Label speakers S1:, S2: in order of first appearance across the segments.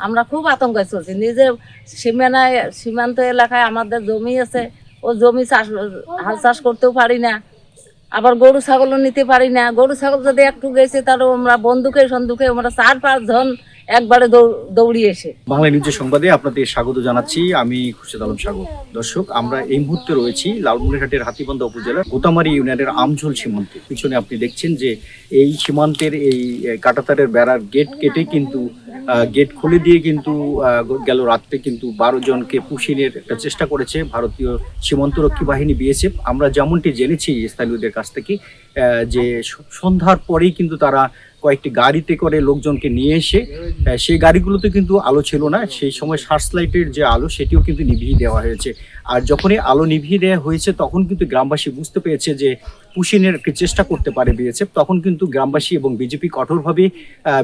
S1: আমরা খুব আতঙ্কে চলছি। নিজে সীমান্ত এলাকায় আমাদের জমি আছে, ও জমি হাল চাষ করতেও পারি না, আবার গরু ছাগলও নিতে পারি না। গরু ছাগল যদি একটু গেছে তাহলে আমরা সন্দুকে আমরা 4-5 জন একবারে দৌড়ি এসে।
S2: বাংলা নিউজের সংবাদে আপনাদের স্বাগত জানাচ্ছি। আমি খুরশেদ আলম সাগর। দর্শক, আমরা এই মুহূর্তে রয়েছি লালমনিরহাটের হাতীবান্ধা উপজেলার গোতামারি ইউনিয়নের আমঝোল সীমান্তে। পিছনে আপনি দেখছেন যে এই সীমান্তের এই কাঁটাতারের বেড়ার গেট কেটে কিন্তু গেট খুলে দিয়ে কিন্তু গেল রাত্রে কিন্তু 12 জনকে পুশিনের একটা চেষ্টা করেছে ভারতীয় সীমান্তরক্ষী বাহিনী বিএসএফ। আমরা যেমনটি জেনেছি স্থানীয়দের কাছ থেকে যে সন্ধ্যার পরেই কিন্তু তারা কয়েকটি গাড়িতে করে লোকজনকে নিয়ে এসে সেই গাড়িগুলোতে কিন্তু আলো ছিল না, সেই সময় সার্চ লাইটের যে আলো সেটিও কিন্তু নিভিয়ে দেওয়া হয়েছে। আর যখনই আলো নিভিয়ে দেওয়া হয়েছে তখন কিন্তু গ্রামবাসী বুঝতে পেরেছে যে পুশিনের চেষ্টা করতে পারে বিএসএফ। তখন কিন্তু গ্রামবাসী এবং বিজেপি কঠোরভাবে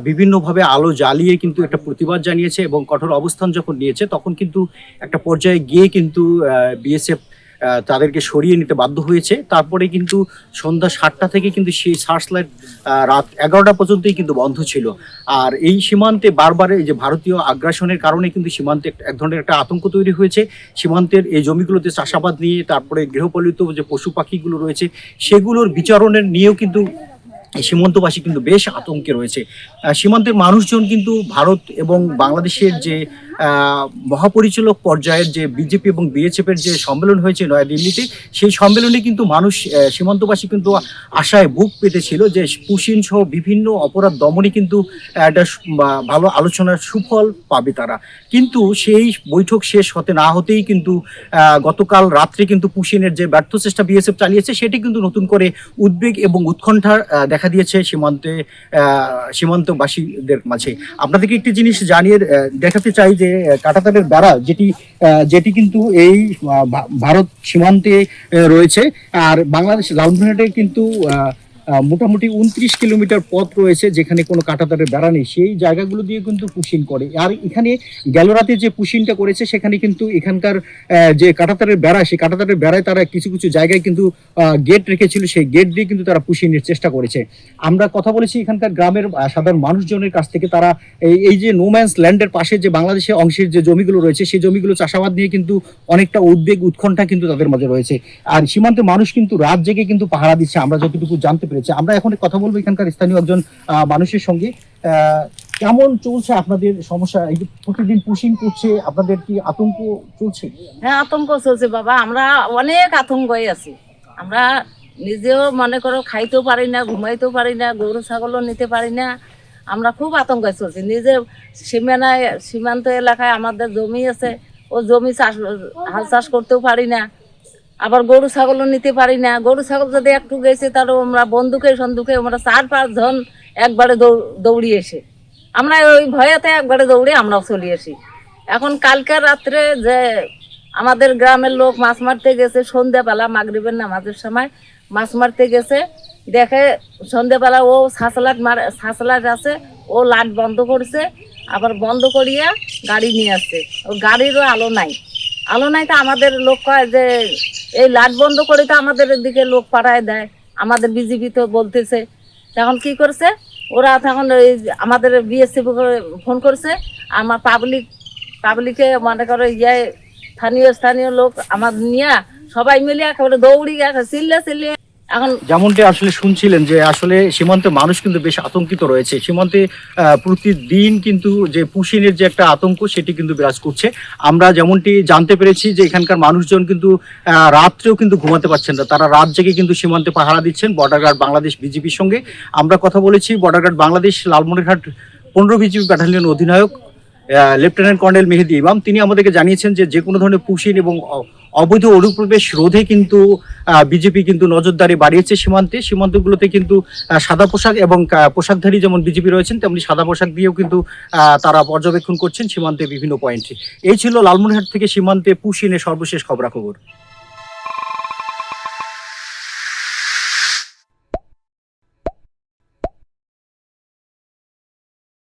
S2: বিভিন্নভাবে আলো জ্বালিয়ে কিন্তু একটা প্রতিবাদ জানিয়েছে এবং কঠোর অবস্থান যখন নিয়েছে তখন কিন্তু একটা পর্যায়ে গিয়ে কিন্তু বিএসএফ তাদেরকে সরিয়ে নিতে বাধ্য হয়েছে। তারপরে কিন্তু সন্ধ্যা 7টা থেকে কিন্তু সেই সার্চ লাইট রাত 11টা পর্যন্তই কিন্তু বন্ধ ছিল। আর এই সীমান্তে বারবার এই যে ভারতীয় আগ্রাসনের কারণে কিন্তু সীমান্তে এক ধরনের একটা আতঙ্ক তৈরি হয়েছে। সীমান্তের এই জমিগুলোতে চাষাবাদ নিয়ে, তারপরে গৃহপালিত যে পশু পাখিগুলো রয়েছে সেগুলোর বিচরণের নিয়েও কিন্তু সীমান্তবাসী কিন্তু বেশ আতঙ্কে রয়েছে। সীমান্তের মানুষজন কিন্তু ভারত এবং বাংলাদেশের যে মহাপরিচালক পর্যায়ের যে বিজেপি এবং বিএসএফের যে সম্মেলন হয়েছে নয়াদিল্লিতে, সেই সম্মেলনে কিন্তু মানুষ সীমান্তবাসী কিন্তু আশায় বুক পেতেছিল যে পুশিন সহ বিভিন্ন অপরাধ দমনে কিন্তু একটা ভালো আলোচনার সুফল পাবে তারা। কিন্তু সেই বৈঠক শেষ হতে না হতেই কিন্তু গতকাল রাত্রে কিন্তু পুশিনের যে ব্যর্থ চেষ্টা বিএসএফ চালিয়েছে সেটি কিন্তু নতুন করে উদ্বেগ এবং উৎকণ্ঠা দেখা দিয়েছে সীমান্তবাসীদের মাঝে। আপনাদেরকে একটি জিনিস জানিয়ে দেখাতে চাই যে কাঁটাতারের বেড়া যেটি কিন্তু এই ভারত সীমান্তে রয়েছে, আর বাংলাদেশ লালমনিরহাটে কিন্তু মোটামুটি 29 কিলোমিটার পথ রয়েছে যেখানে কোনো কাঁটাতারের বেড়া নেই। সেই জায়গাগুলো দিয়ে কিন্তু পুশিন করে। আর এখানে গেল রাতে যে পুশিনটা করেছে সেখানে কিন্তু এখানকার যে কাঁটাতারের বেড়া, সেই কাঁটাতারের বেড়ায় তারা কিছু কিছু জায়গায় কিন্তু গেট রেখেছিল, সেই গেট দিয়ে কিন্তু তারা পুশিনের চেষ্টা করেছে। আমরা কথা বলেছি এখানকার গ্রামের সাধারণ মানুষজনের কাছ থেকে। তারা এই যে নোম্যান্স ল্যান্ডের পাশে যে বাংলাদেশের অংশের যে জমিগুলো রয়েছে সেই জমিগুলো চাষাবাদ নিয়ে কিন্তু অনেকটা উদ্বেগ উৎকণ্ঠা কিন্তু তাদের মাঝে রয়েছে। আর সীমান্তে মানুষ কিন্তু রাত জেগে কিন্তু পাহারা দিচ্ছে, আমরা যতটুকু জানতে পেরেছি। আমরা এখন কথা বলবো এখানকার স্থানীয় একজন মানুষের সঙ্গে। কেমন চলছে আপনাদের সমস্যা? এই যে প্রতিদিন পুশিং করছে, আপনাদের কি আতঙ্ক চলছে?
S1: হ্যাঁ, আতঙ্ক চলছে বাবা, আমরা অনেক আতঙ্কই আছি। আমরা নিজেও মনে করো খাইতেও পারি না, ঘুমাইতেও পারি না, গরু ছাগলও নিতে পারি না। আমরা খুব আতঙ্কে চলছি। নিজে সীমান্ত এলাকায় আমাদের জমি আছে, ও জমি হাল চাষ করতেও পারি না, আবার গরু ছাগলও নিতে পারি না। গরু ছাগল যদি একটু গেছে তাহলে আমরা সন্দুকে আমরা 4-5 জন একবারে দৌড়ি এসে, আমরা ওই ভয়েতে একবারে দৌড়ে আমরাও চলে আসি। এখন কালকে রাত্রে যে আমাদের গ্রামের লোক মাছ মারতে গেছে, সন্ধ্যাবেলা মাগরিবের নামাজের সময় মাছ মারতে গেছে, দেখে সন্ধ্যাবেলা ও ছাঁচলাট আছে, ও লাইট বন্ধ করছে, আবার বন্ধ করিয়া গাড়ি নিয়ে আসছে। ও গাড়িরও আলো নাই তো আমাদের লোক কয় যে এই লাইট বন্ধ করে তো আমাদের দিকে লোক পাঠায় দেয়, আমাদের বিজেপি তো বলতেছে। তখন কি করছে ওরা, তখন ওই আমাদের বিএসএফ ফোন করছে, আমার পাবলিকে মনে করো স্থানীয় লোক আমার নিয়ে সবাই মিলে একেবারে দৌড়ি গেছে, চিল্লিয়ে। এখন
S2: যেমনটি আসলে শুনছিলেন যে আসলে সীমান্তে মানুষ কিন্তু বেশ আতঙ্কিত রয়েছে। সীমান্তে প্রতিদিন কিন্তু যে পুশিনের যে একটা আতঙ্ক সেটি কিন্তু বিরাজ করছে। আমরা যেমনটি জানতে পেরেছি যে এখানকার মানুষজন কিন্তু রাত্রেও কিন্তু ঘুমাতে পারছেন না, তারা রাত জেগে কিন্তু সীমান্তে পাহারা দিচ্ছেন বর্ডার গার্ড বাংলাদেশ বিজিবির সঙ্গে। আমরা কথা বলেছি border guard Bangladesh Lalmonirhat 15 BGB battalion অধিনায়ক লেফটেন্যান্ট কর্নেল মেহেদি ইমাম। তিনি আমাদেরকে জানিয়েছেন যে কোনো ধরনের পুশিন এবং অবৈধ অনুপ্রবেশ রোধে কিন্তু বিজেপি কিন্তু নজরদারি বাড়িয়েছে সীমান্তগুলোতে কিন্তু সাদা পোশাক এবং পোশাকধারী যেমন বিজেপি রয়েছেন তেমনি সাদা পোশাক দিয়েও কিন্তু তারা পর্যবেক্ষণ করছেন সীমান্তে বিভিন্ন পয়েন্টে। এই ছিল লালমনিরহাট থেকে সীমান্তে পুশিনের সর্বশেষ খবরাখবর।